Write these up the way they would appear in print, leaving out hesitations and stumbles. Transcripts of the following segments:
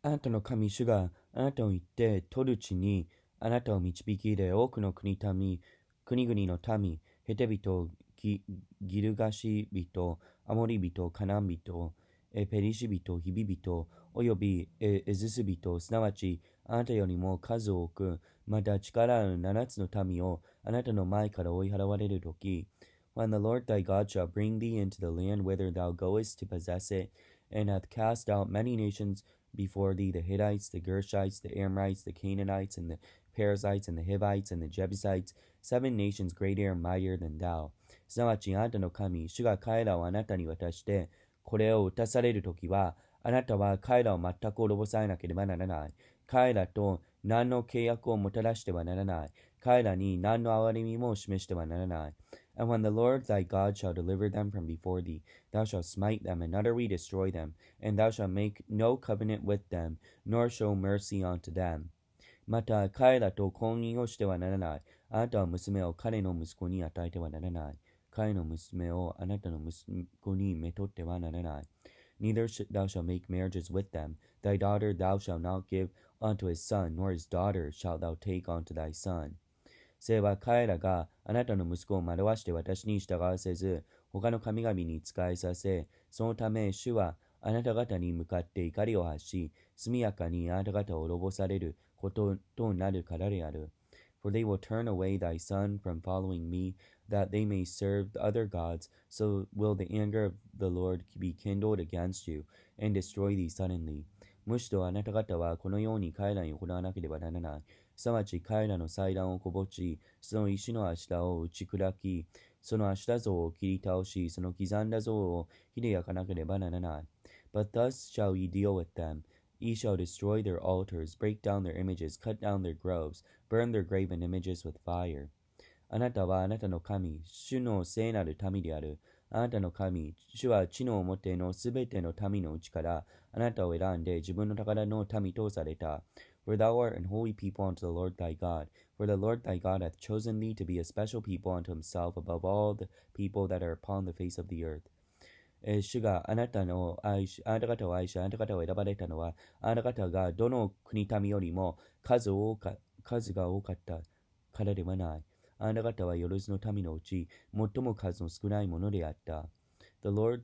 あなたの神主があなたを言って取る地にあなたを導きで多くの国々の民、ヘテ人、ギルガシ人、アモリ人、カナン人、ペリシ人、ヒビ人、およびエズス人、すなわちあなたよりも数多く、また力ある7つの民をあなたの前から追い払われるとき、When the Lord thy God shall bring thee into the land whither thou goest to possess it, and hath cast out many nations before thee, the Hittites, the Gershites, the Amorites, the Canaanites, and the Perizzites, and the Hivites, and the Jebusites, 7 nations greater and mightier than thou. すなわちあなたの神、主が彼らをあなたに渡して、これを打たされるときは、あなたは彼らを全く滅ぼさなければならない。彼らと何の契約をもたらしてはならない。彼らに何の憐れみも示してはならない。And when the Lord thy God shall deliver them from before thee, thou shalt smite them and utterly destroy them, and thou shalt make no covenant with them, nor show mercy unto them. また彼らと婚姻をしてはならない。あなたは娘を彼の息子に与えてはならない。彼の娘をあなたの息子にめとってはならない。Neither thou shalt make marriages with them. Thy daughter thou shalt not give unto his son, nor his daughter shalt thou take unto thy son. 聖は彼らがあなたの息子を惑わして私に従わせず、他の神々に仕えさせ、そのため主はあなた方に向かって怒りを発し、速やかにあなた方を滅ぼされることとなるからである。For they will turn away thy son from following me, that they may serve other gods, so will the anger of the Lord be kindled against you, and destroy thee suddenly. むしろあなた方はこのように彼らに行わなければならない。すなわち彼らの祭壇をこぼち、その石の足を打ち砕き、その足像を切り倒し、その刻んだ像を火で焼かなければならない。But thus shall ye deal with them. Ye shall destroy their altars, break down their images, cut down their groves, burn their graven images with fire. あなたはあなたの神、主の聖なる民である。あなたの神、主は地の表のすべての民のうちからあなたを選んで自分の宝の民とされた。For thou art an holy people unto the Lord thy God. For the Lord thy God hath chosen thee to be a special people unto himself above all the people that are upon the face of the earth. 主があなた方を愛し、あなた方を選ばれたのは、あなた方がどの国民よりも数が多かったからではない。あなた方はよろずの民のうち、最も数の少ないものであった。The Lord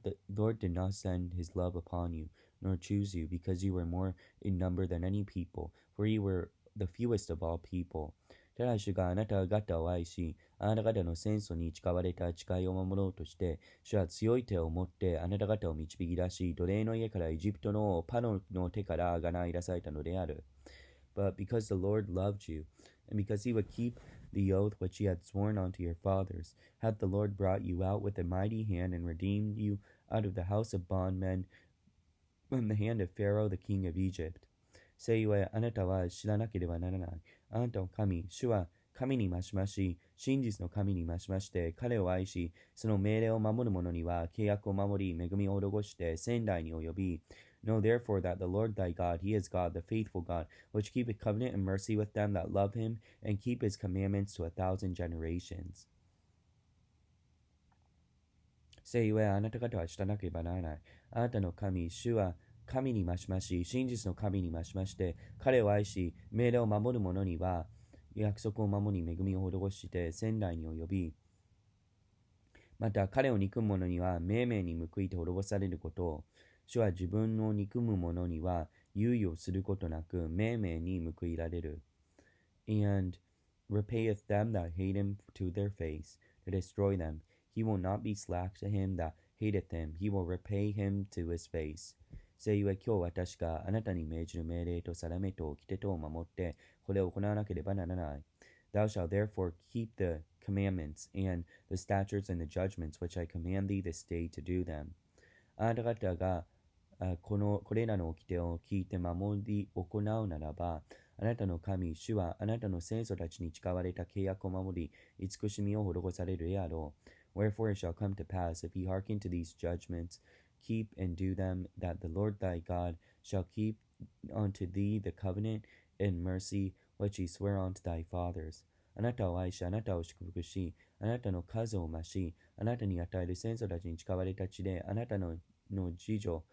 did not send his love upon you, nor choose you, because you were more in number than any people, for you were the fewest of all people. ただ主があなた方を愛し、あなた方の戦争に誓われた誓いを守ろうとして、主は強い手を持ってあなた方を導き出し、奴隷の家からエジプトのパロの手からあがない出されたのである。But because the Lord loved you, and because he would keep the oath which he had sworn unto your fathers, hath the Lord brought you out with a mighty hand and redeemed you out of the house of bondmen from the hand of Pharaoh the king of Egypt. せゆえあなたは知らなければならない。あなたの神、主は神に増し増し、真実の神に増し増して、彼を愛し、その命令を守る者には契約を守り、恵みを施して千代に及び、Know therefore that the Lord thy God, he is God, the faithful God, which keepeth covenant and mercy with them that love him, and keep his commandments to 1,000 generations. せゆえあなた方は知らなければならない。あなたの神、主は神に増し増し、真実の神に増し増して、彼を愛し、命令を守る者には、約束を守り、恵みを施して千代に及び、また彼を憎む者には、命名に報いて滅ぼされることを、主は自分の憎む者には、猶予することなく、命名に報いられる。And repayeth them that hate him to their face, to destroy them. He will not be slack to him that hateth him. He will repay him to his face. せゆえ今日私があなたに命じる命令と定めと掟とを守って、これを行わなければならない。Thou shalt therefore keep the commandments and the statutes and the judgments which I command thee this day to do them. あなた方がこれらの掟を聞いて守り行うならば、あなたの神、主はあなたの先祖たちに誓われた契約を守り、慈しみを施されるであろう。Wherefore it shall come to pass, if ye hearken to these judgments, keep and do them, that the Lord thy God shall keep unto thee the covenant and mercy which he sware unto thy fathers. あなたを愛し、あなたを祝福し、あなたの数を増し、あなたに与える先祖たちに誓われた地で、あなたの次女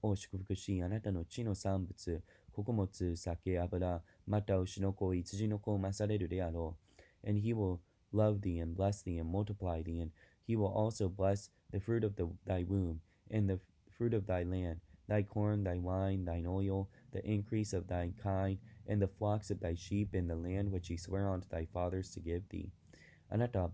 を祝福し、あなたの地の産物、穀物、酒、油、また牛の子、羊の子を増されるであろう。And he will love thee and bless thee and multiply thee, and he will also bless the fruit of thy womb, and the fruit of thy land, thy corn, thy wine, thine oil, the increase of thy kind, and the flocks of thy sheep in the land which he sware unto thy fathers to give thee. あなたは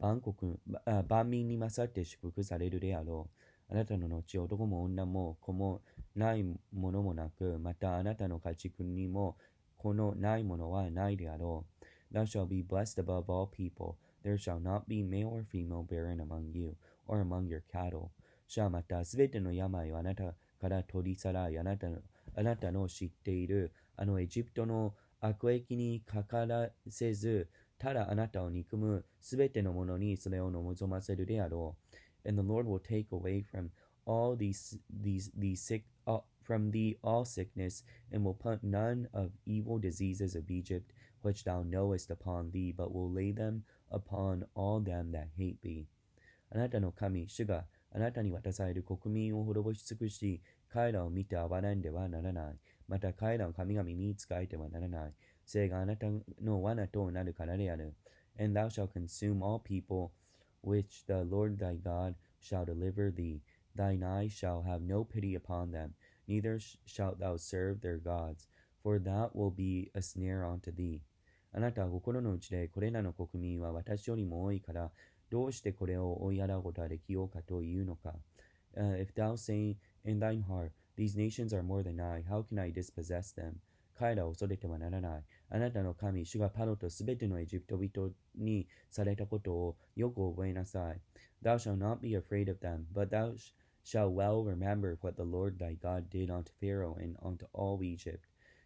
万民に勝って祝福されるであろう。あなたの後、男も女も子もないものもなく、またあなたの家畜にも子のないものはないであろう。Thou shalt be blessed above all people. There shall not be male or female barren among you, or among your cattle. 主はまたすべての病をあなたから取り去らい、あなたの知っているエジプトの悪役にかからせず、ただあなたを憎むすべてのものにそれを望ませるであろう。And the Lord will take away from all from thee all sickness, and will put none of evil diseases of Egypt, which thou knowest upon thee, but will lay them upon all them that hate thee. あなたの神、主があなたに渡される国民を滅ぼし尽くし、彼らを見て憐れんではならない。また彼らを神々に仕えてはならない。それがあなたの罠となるからである。And thou shalt consume all people which the Lord thy God shall deliver thee. Thine eyes shall have no pity upon them, neither shalt thou serve their gods, for that will be a snare unto thee. あなたは心の内でこれらの国民は私よりも多いから、どうしてこれを追い払うことができようかというのか。If thou say in thine heart, These nations are more than I, how can I dispossess them? 彼らを恐れてはならない。あなたの神、主がパロとすべてのエジプト人にされたことをよく覚えなさい。Thou shalt not be afraid of them, but thou shalt well remember what the Lord thy God did unto Pharaoh and unto all Egypt.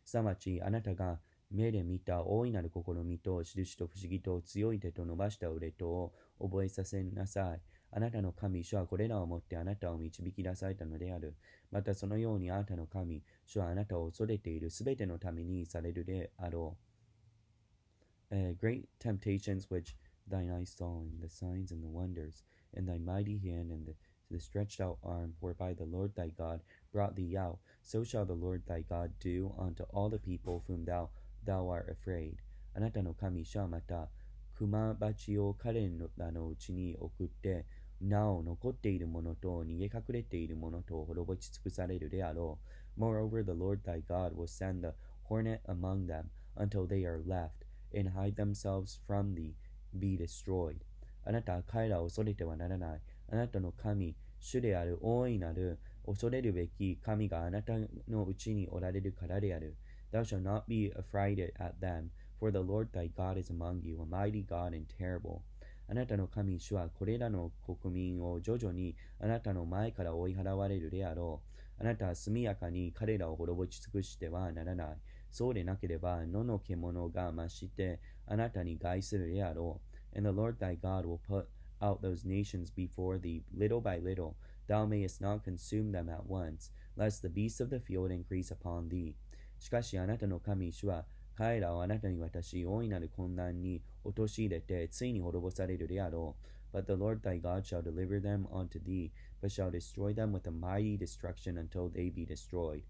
すなわち、あなたが目で見た大いなる試みと印と不思議と強い手と伸ばした腕とを覚えさせなさい。あなたの神、主はこれらをもってあなたを導き出されたのである。またそのようにあなたの神、主はあなたを恐れているすべてのためにされるであろう。Great temptations which thine eyes saw, and the signs and the wonders, and thy mighty hand, and the stretched out arm, whereby the Lord thy God brought thee out, so shall the Lord thy God do unto all the people of whom thou art afraid. あなたの神、主はまた、熊鉢を彼らのうちに送って、なお残っている者と逃げ隠れている者と滅ぼし尽くされるであろう。Moreover, the Lord thy God will send the hornet among them, until they are left, and hide themselves from thee, be destroyed. あなたは彼らを恐れてはならない。あなたの神、主である大いなる恐れるべき神があなたのうちにおられるからである。Thou shalt not be affrighted at them, for the Lord thy God is among you, a mighty God and terrible. あなたの神主はこれらの国民を徐々にあなたの前から追い払われるであろう。あなたは速やかに彼らを滅ぼし尽くしてはならない。そうでなければ野の獣が増してあなたに害するであろう。And the Lord thy God will put out those nations before thee, little by little. Thou mayest not consume them at once, lest the beasts of the field increase upon thee. しかしあなたの神主は彼らをあなたに渡し、大いなる困難に陥れて、ついに滅ぼされるであろう。But the Lord thy God shall deliver them unto thee, but shall destroy them with a mighty destruction until they be destroyed.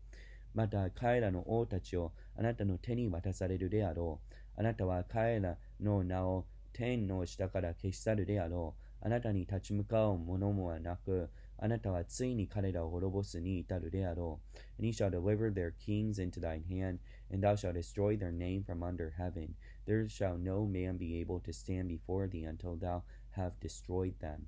また彼らの王たちをあなたの手に渡されるであろう。あなたは彼らの名を天の下から消し去るであろう。あなたに立ち向かう者もなく、あなたはついに彼らを滅ぼすに至るであろう。And he shall deliver their kings into thine hand, and thou shalt destroy their name from under heaven. There shall no man be able to stand before thee until thou have destroyed them.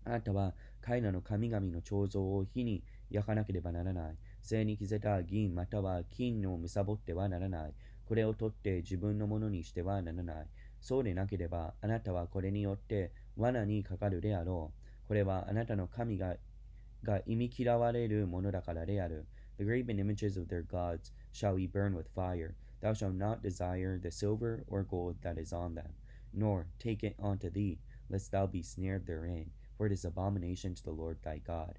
あなたは彼らの神々の彫像を火に焼かなければならない。精に着せた銀または金を貪ってはならない。これを取って自分のものにしてはならない。そうでなければあなたはこれによって罠にかかるであろう。これはあなたの神が忌み嫌われるものだからである。The graven images of their gods shall we burn with fire. Thou shalt not desire the silver or gold that is on them, nor take it unto thee, lest thou be snared therein, for it is abomination to the Lord thy God.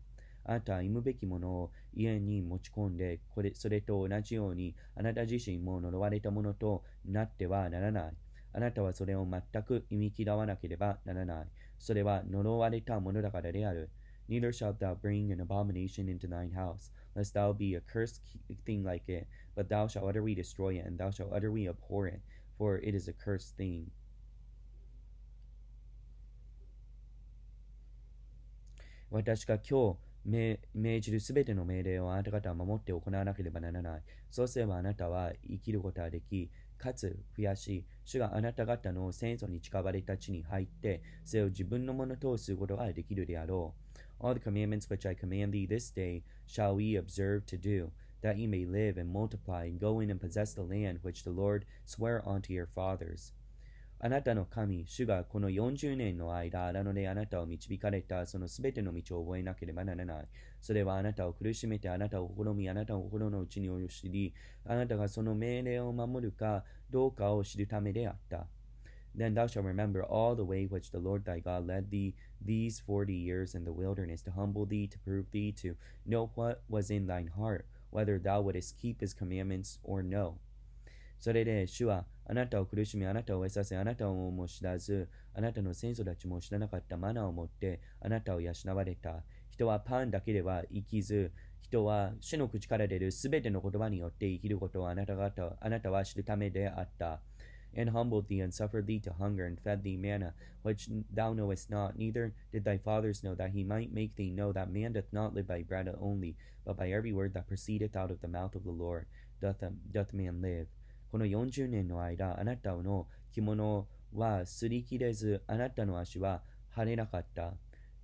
あなたは忌むべきものを家に持ち込んで、それと同じようにあなた自身も呪われたものとなってはならない。あなたはそれを全く忌み嫌わなければならない。それは呪われたものだからである。Neither shalt thou bring an abomination into thine house, lest thou be a cursed thing like it. but thou shalt utterly destroy it, and thou shalt utterly abhor it, for it is a cursed thing. 私が今日命じるすべての命令をあなた方は守って行わなければならない。そうすればあなたは生きることができ、かつ増やし、主があなた方の先祖に誓われた地に入って、それを自分のものとすることができるであろう。All the commandments which I command thee this day shall we observe to do, that ye may live and multiply, and go in and possess the land which the Lord sware unto your fathers. あなたの神、主がこの40年の間、荒野であなたを導かれたそのすべての道を覚えなければならない。それはあなたを苦しめて、あなたを試み、あなたを心の内に知り、あなたがその命令を守るかどうかを知るためであった。Then thou shalt remember all the way which the Lord thy God led thee these 40 years in the wilderness, to humble thee, to prove thee, to know what was in thine heart, whether thou wouldest keep his commandments or no.それで主はあなたを苦しみ、あなたを得させ、あなたをも知らず、あなたの先祖たちも知らなかったマナを持ってあなたを養われた。人はパンだけでは生きず、人は主の口から出るすべての言葉によって生きることをあなたは知るためであった。And humbled thee, and suffered thee to hunger, and fed thee manna, which thou knowest not, neither did thy fathers know, that he might make thee know that man doth not live by bread only, but by every word that proceedeth out of the mouth of the Lord doth man live.この40年の間、あなたの着物は擦り切れず、あなたの足は腫れなかった。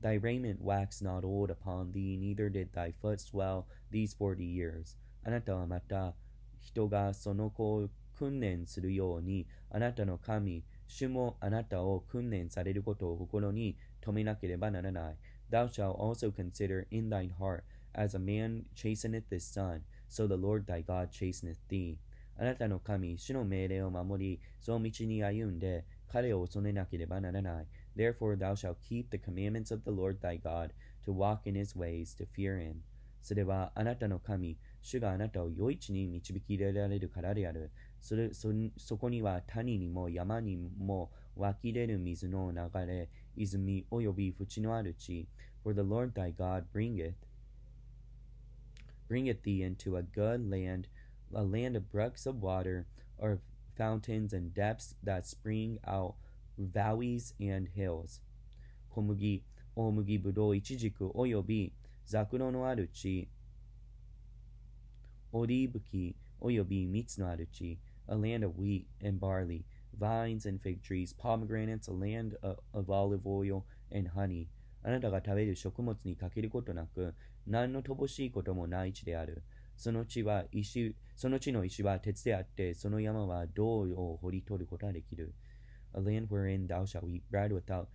Thy raiment waxed not old upon thee, neither did thy foot swell these 40 years. あなたはまた、人がその子を訓練するように、あなたの神、主もあなたを訓練されることを心に留めなければならない。Thou shalt also consider in thine heart, as a man chasteneth his son, so the Lord thy God chasteneth thee.あなたの神、主の命令を守り、その道に歩んで、彼を恐れなければならない。Therefore thou shalt keep the commandments of the Lord thy God, to walk in his ways, to fear him. それはあなたの神、主があなたを良い地に導き入れられるからである。そこには谷にも山にも湧き出る水の流れ、泉および淵のある地。For the Lord thy God bringeth thee into a good land,a land of brooks of water, or fountains and depths that spring out, valleys and hills. 小麦、大麦、ぶどう、イチジク、およびザクロのある地、オリーブ木、および蜜のある地、a land of wheat and barley, vines and fig trees, pomegranates, a land of olive oil and honey. あなたが食べる食物に欠けることなく、何の乏しいこともない地である。その地の石は鉄であって、その山は銅を掘り取ることができる。A land wherein thou shalt eat bread without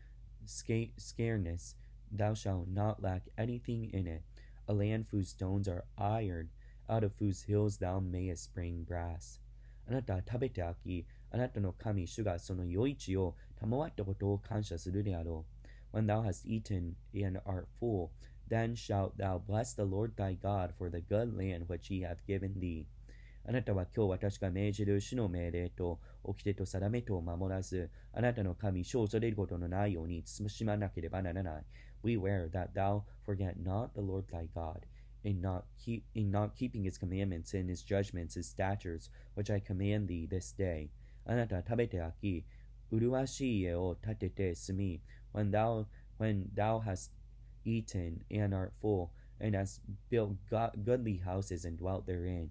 scareness, thou shalt not lack anything in it. A land whose stones are iron, out of whose hills thou mayest spring brass. あなたは食べて飽き、あなたの神主がその良い地を賜ったことを感謝するであろう。When thou hast eaten and art full,Then shalt thou bless the Lord thy God for the good land which he hath given thee. あなたは今日私が命じる主の命令と掟と定めとを守らず、あなたの神主を恐れることのないように慎まなければならない。Beware that thou forget not the Lord thy God, in not keeping his commandments and his judgments, his statutes, which I command thee this day. あなたは食べて飽き、麗しい家を建てて住み、when thou hast eaten and art full, and hast built goodly houses and dwelt therein.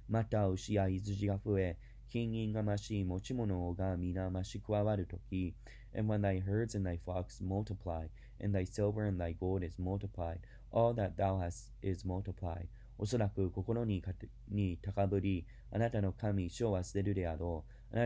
また牛や羊が増え、金銀が増し、持ち物が皆増し加わるとき、and when thy herds and thy flocks multiply, and thy silver and thy gold is multiplied, all that thou hast is multiplied. おそらく心に高ぶり、あなたの神、主を忘れるであろう。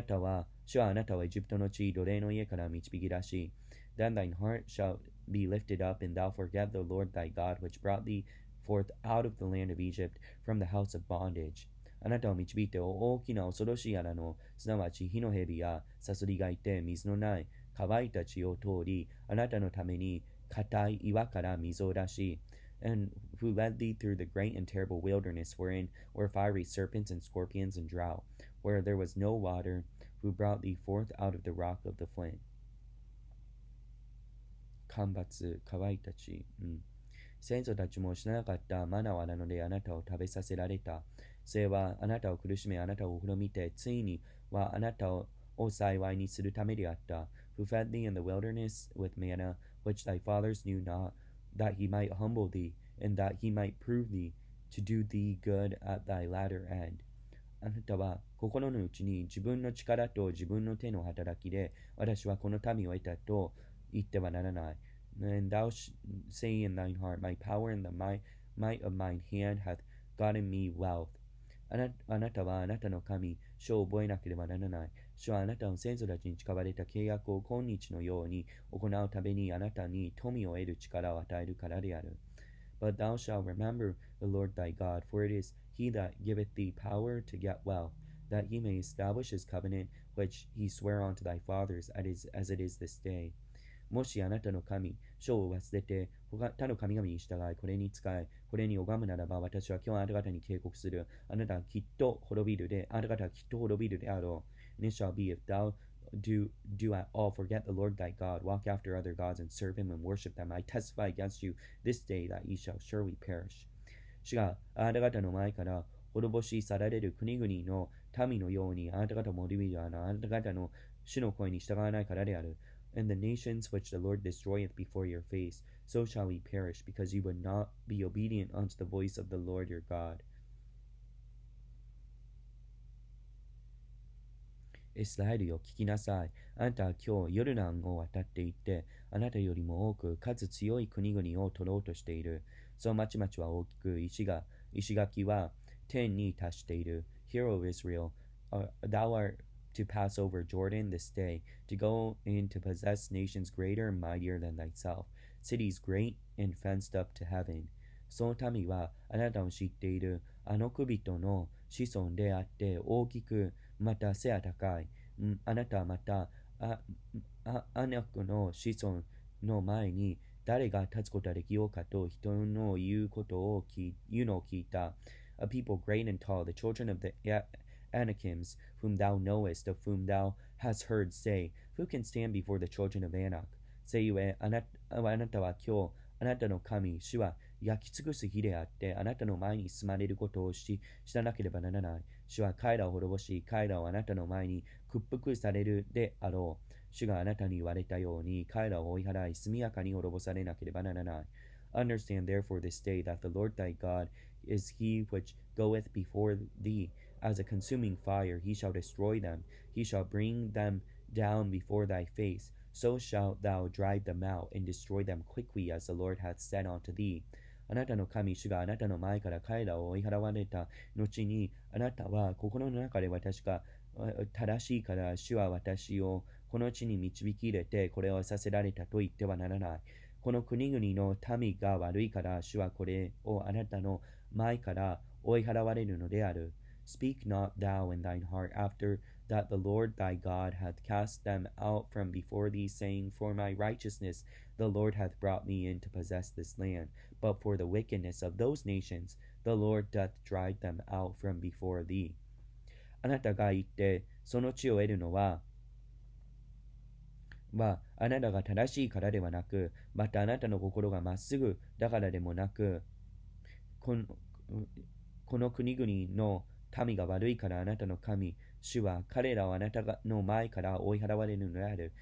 主はあなたをエジプトの地、奴隷の家から導き出し、Then thine heart shall be lifted up, and thou forget the Lord thy God, which brought thee forth out of the land of Egypt, from the house of bondage. あなたを導いて大きな恐ろしい穴の、すなわち火の蛇やサソリがいて水のない乾いた地を通り、あなたのために固い岩から水を出し、and who led thee through the great and terrible wilderness, wherein were fiery serpents and scorpions and drought, where there was no water, who brought thee forth out of the rock of the flint. 干ばつ、乾いた地、先祖たちも知らなかったマナーなのであなたを食べさせられた。それはあなたを苦しめ、あなたを滅びて、ついにはあなたを幸いにするためであった。Who fed thee in the wilderness with manna, which thy fathers knew not, that he might humble thee, and that he might prove thee, to do thee good at thy latter end. あなたは心の内に自分の力と自分の手の働きで、私はこの民を得たと言ってはならない。And thou say in thine heart, my power and the might of mine hand hath gotten me wealth. あなたはあなたの神、主を覚えなければならない。主はあなたの先祖たちに誓われた契約を今日のように行うためにあなたに富を得る力を与えるからである。But thou shalt remember the Lord thy God, for it is he that giveth thee power to get wealth, that he may establish his covenant which he sware unto thy fathers, as it is this day. もしあなたの神、主を忘れて、他の神々に従い、これに仕え、これに拝むならば、私は今日あなた方に警告する。あなたはきっと滅びるであろう。And it shall be if thou do at all forget the Lord thy God, walk after other gods and serve him and worship them. I testify against you this day that ye shall surely perish. 主があなた方の前から滅ぼし去られる国々の民のようにあなた方も滅びるあなた方の主の声に従わないからである。And the nations which the Lord destroyeth before your face, so shall ye perish, because ye would not be obedient unto the voice of the Lord your God. イスラエルよ聞きなさい。あなたは今日ヨルダンを渡っていって、あなたよりも多くかつ強い国々を取ろうとしている。その町々は大きく、石垣は天に達している。Hear, O Israel, thou art to pass over Jordan this day, to go in to possess nations greater and mightier than thyself, cities great and fenced up to heaven. その民はあなたを知っているあの首人の子孫であって大きくまた背が高い。あなたはまたあの子の子孫の前に誰が立つことができようかと人の言うのを聞いた。A people great and tall, the children of the Anakims, whom thou knowest, of whom thou hast heard, say, Who can stand before the children of Anak? せゆえ、あなたは今日、あなたの神、主は焼き尽くす日であって、あなたの前に進まれることを知らなければならない。主は彼らを滅ぼし、彼らをあなたの前に屈服されるであろう。主があなたに言われたように、彼らを追い払い、速やかに滅ぼされなければならない。Understand therefore this day that the Lord thy God is he which goeth before thee as a consuming fire. He shall destroy them. He shall bring them down before thy face. So shalt thou drive them out and destroy them quickly, as the Lord hath said unto thee. あなたの神主があなたの前から彼らを追い払われた後に、あなたは心の中で私が正しいから主は私をこの地に導き入れてこれをさせられたと言ってはならない。この国々の民が悪いから主はこれをあなたの前から追い払われるのである。Speak not thou in thine heart after that the Lord thy God hath cast them out from before thee, saying, For my righteousness the Lord hath brought me in to possess this land. But for the wickedness of those nations the Lord doth drive them out from before thee. あなたが言ってその地を得るのはあなたが正しいからではなく、またあなたの心がまっすぐだからでもなく、この国々の民が悪いからあなたの神、主は彼らをあなたの前から追い払われるのである。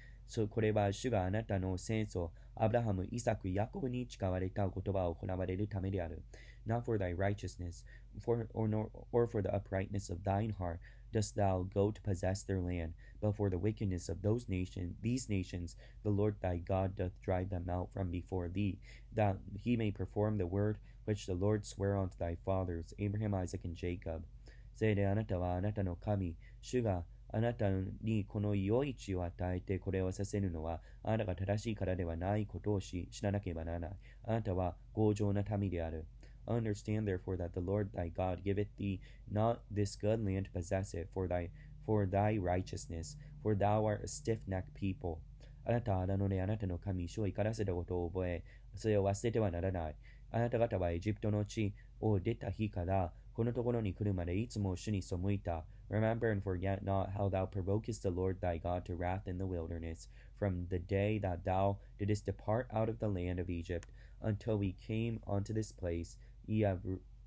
これは主があなたの先祖、アブラハム、イサク、ヤコブに誓われた言葉を行われるためである。Not for thy righteousness, or for the uprightness of thine heart, dost thou go to possess their land, but for the wickedness of these nations, the Lord thy God doth drive them out from before thee, that he may perform the word which the Lord sware unto thy fathers, Abraham, Isaac, and Jacob. それであなたはあなたの神、主があなたにこの良い地を与えてこれをさせるのは、あなたが正しいからではないことを知らなければならない。あなたは強情な民である。Understand therefore that the Lord thy God giveth thee not this good land to possess it for thy righteousness, for thou art a stiff-necked people. あなたはなのであなたの神、主を怒らせたことを覚え、それを忘れてはならない。あなた方はエジプトの地を出た日からこのところに来るまでいつも主に背いた。Remember and forget not how thou provokest the Lord thy God to wrath in the wilderness, from the day that thou didst depart out of the land of Egypt, until we came onto this place. Ye have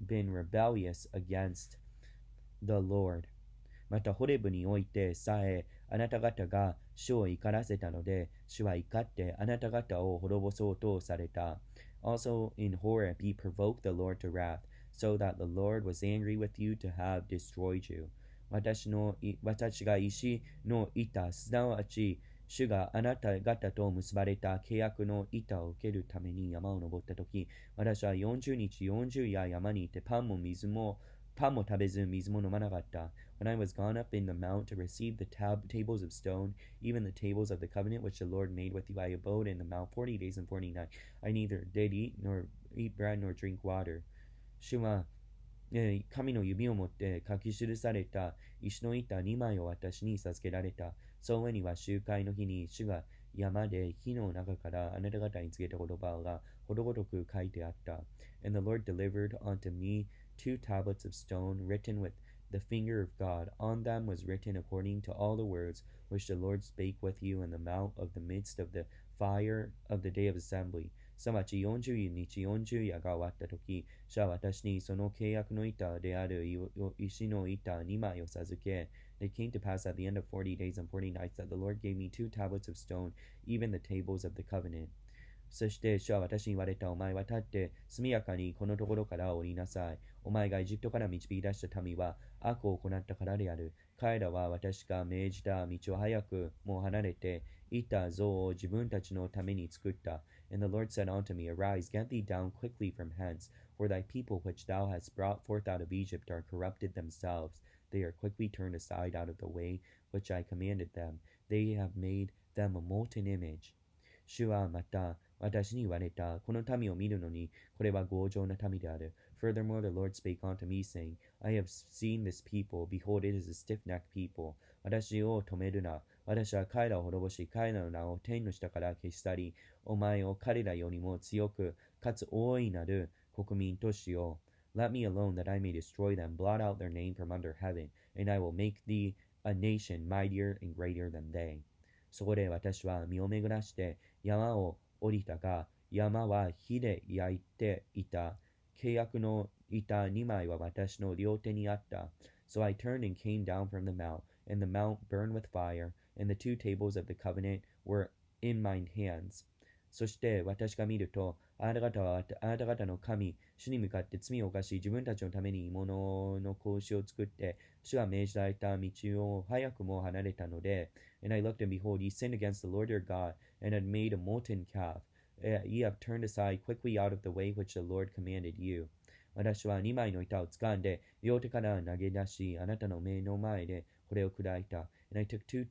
been rebellious against the Lord. またホレブにおいてさえあなた方が主を怒らせたので、主は怒ってあなた方を滅ぼそうとされた。Also in Horeb he provoked the Lord to wrath, so that the Lord was angry with you to have destroyed you. 私が石の板、すなわち主があなた方と結ばれた契約の板を受けるために山を登ったとき、私は40日40夜山にいてパンも食べず水も飲まなかった。When I was gone up in the mount to receive the tables of stone, even the tables of the covenant which the Lord made with you, I abode in the mount 40 days and 40 nights. I neither did eat bread nor drink water. 主は神の指を持って書き記された石の板2枚を私に授けられた。その上には集会の日に主が山で火の中からあなた方に告げた言葉がことごとく書いてあった。And the Lord delivered unto me 2 tablets of stone written with the finger of God. On them was written according to all the words which the Lord spake with you in the mount of the midst of the fire of the day of assembly. すなわち40日40夜が終わったとき、主は私にその契約の板である石の板2枚を授け、It came to pass at the end of 40 days and 40 nights that the Lord gave me 2 tablets of stone, even the tables of the covenant. そして主は私に言われた。お前は立って速やかにこのところから降りなさい。お前がエジプトから導き出した民は悪を行ったからである。彼らは私が命じた道を早くもう離れて、板像を自分たちのために作った。And the Lord said unto me, Arise, get thee down quickly from hence, for thy people which thou hast brought forth out of Egypt are corrupted themselves. They are quickly turned aside out of the way which I commanded them. They have made them a molten image. 主はまた私に言われた。この民を見るのに、これは強情な民である。Furthermore, the Lord spake unto me, saying, I have seen this people. Behold, it is a stiff-necked people. 私を止めるな。私は彼らを滅ぼし、彼らの名を天の下から消し去り、お前を彼らよりも強く、かつ大いなる国民としよう。Let me alone, that I may destroy them, blot out their name from under heaven, and I will make thee a nation mightier and greater than they. そこで私は身を巡らして山を降りたが、山は火で焼いていた。契約の板2枚は私の両手にあった。So I turned and came down from the mount, and the mount burned with fire, and the 2 tables of the covenant were in mine hands. そして私が見ると、あなた方はあなた方の神、主に向かって罪を犯し、自分たちのために鋳物の格子を作って、主が命じられた道を早くも離れたので、And I looked, and behold, ye sinned against the Lord your God, and had made a molten calf. Ye have turned aside quickly out of the way which the Lord commanded you. 私は2枚の板を掴んで、両手から投げ出し、あなたの目の前でこれを砕いた。And I took 2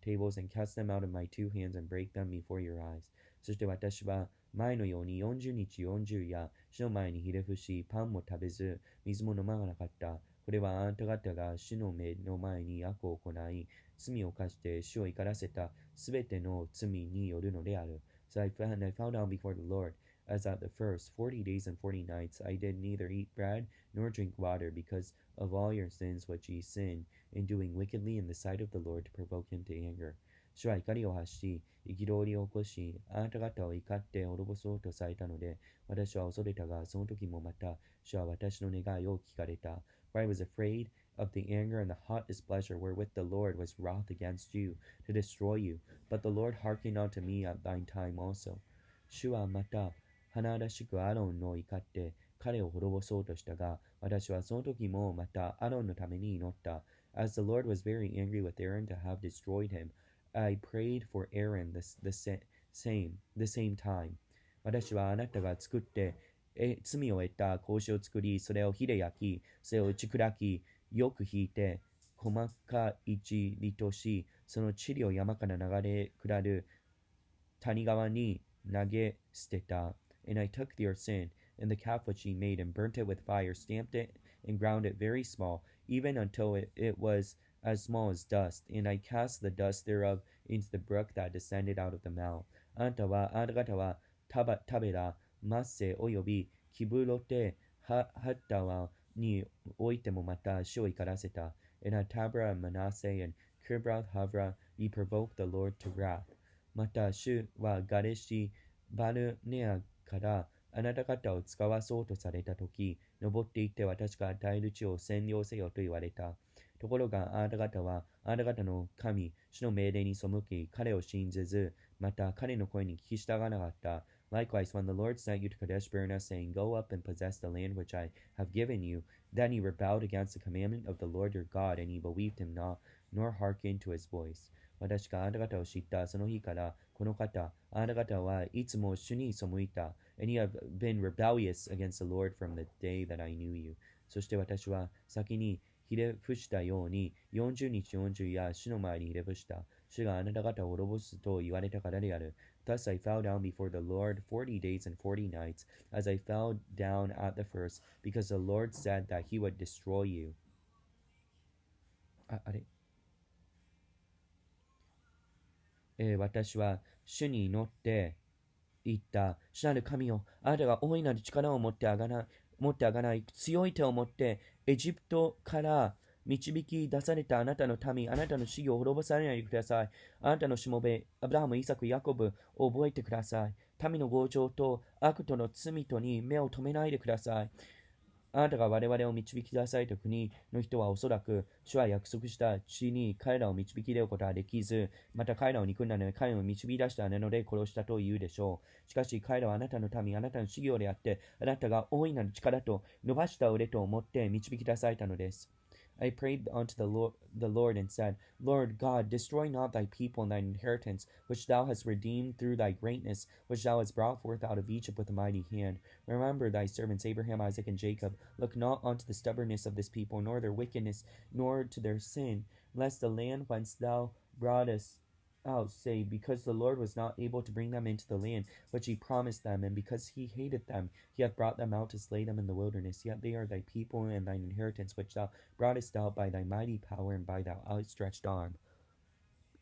tables and cast them out of my 2 hands and brake them before your eyes. そして私は前のように40日40夜、主の前にひれ伏し、パンも食べず、水も飲まなかった。これはあなた方が主の目の前に悪を行い、罪を犯して主を怒らせたすべての罪によるのである。So I fell down before the Lord, as at the first 40 days and 40 nights I did neither eat bread nor drink water, because of all your sins which ye sinned, in doing wickedly in the sight of the Lord to provoke him to anger. 主は怒りを発し、憤りを起こし、あなた方を怒って滅ぼそうとされたので、私は恐れたが、その時もまた、主は私の願いを聞かれた。For I was afraid of the anger and the hot displeasure wherewith the Lord was wroth against you, to destroy you. But the Lord hearkened unto me at thine time also. 主はまた、華々しくアロンの怒って彼を滅ぼそうとしたが、私はその時もまたアロンのために祈った。As the Lord was very angry with Aaron to have destroyed him, I prayed for Aaron the same time. 私はあなたが作って罪を得た格子を作り、それを火で焼き、それを打ち砕き、よく引いて、細かい塵とし、その塵を山から流れ下る谷川に投げ捨てた。And I took your sin, and the calf which ye made, and burnt it with fire, stamped it, and ground it very small, even until it was as small as dust. And I cast the dust thereof into the brook that descended out of the mount. あなた方はタベラ、マッセおよびキブロテ、ハッタワにおいてもまた主を怒らせた。And at Tabra and Manasseh and Kibroth Havra ye provoked the Lord to wrath. また主はガレシ、バルネアからあなた方を使わそうとされたとき、登っていって私が与える地を占領せよと言われた。ところがあなた方はあなた方の神、主の命令に背き、彼を信じず、また彼の声に聞き従わなかった。Likewise, when the Lord sent you to Kadesh Barnea, saying, Go up and possess the land which I have given you, then ye rebelled against the commandment of the Lord your God, and ye believed him not, nor hearkened to his voice. 私があなた方を知ったその日から、この方、あなた方はいつも主に背いた。And ye have been rebellious against the Lord from the day that I knew you. そして私は先にひれ伏したように、40日40夜、主の前にひれ伏した。主があなた方を滅ぼすと言われたからである。Thus I fell down before the Lord 40 days and 40 nights, as I fell down at the first, because the Lord said that he would destroy you. あれ私は主に祈って言った。主なる神よ、あなたが大いなる力を持ってあがない、強い手を持って、エジプトから導き出されたあなたの民、あなたの主義を滅ぼされないでください。あなたのしもべ、アブラハム、イサク、ヤコブを覚えてください。民の強情と悪との罪とに目を留めないでください。あなたが我々を導き出された国の人はおそらく、主は約束した地に彼らを導き出ることはできず、また彼らを憎んだので彼らを導き出したので殺したと言うでしょう。しかし彼らはあなたの民、あなたの修行であって、あなたが大いなる力と伸ばした腕と思って導き出されたのです。I prayed unto the Lord and said, Lord God, destroy not thy people and thine inheritance, which thou hast redeemed through thy greatness, which thou hast brought forth out of Egypt with a mighty hand. Remember thy servants Abraham, Isaac, and Jacob. Look not unto the stubbornness of this people, nor their wickedness, nor to their sin, lest the land whence thou broughtest out say, because the Lord was not able to bring them into the land which he promised them, and because he hated them, he hath brought them out to slay them in the wilderness. Yet they are thy people and thine inheritance, which thou broughtest out by thy mighty power and by thy outstretched arm.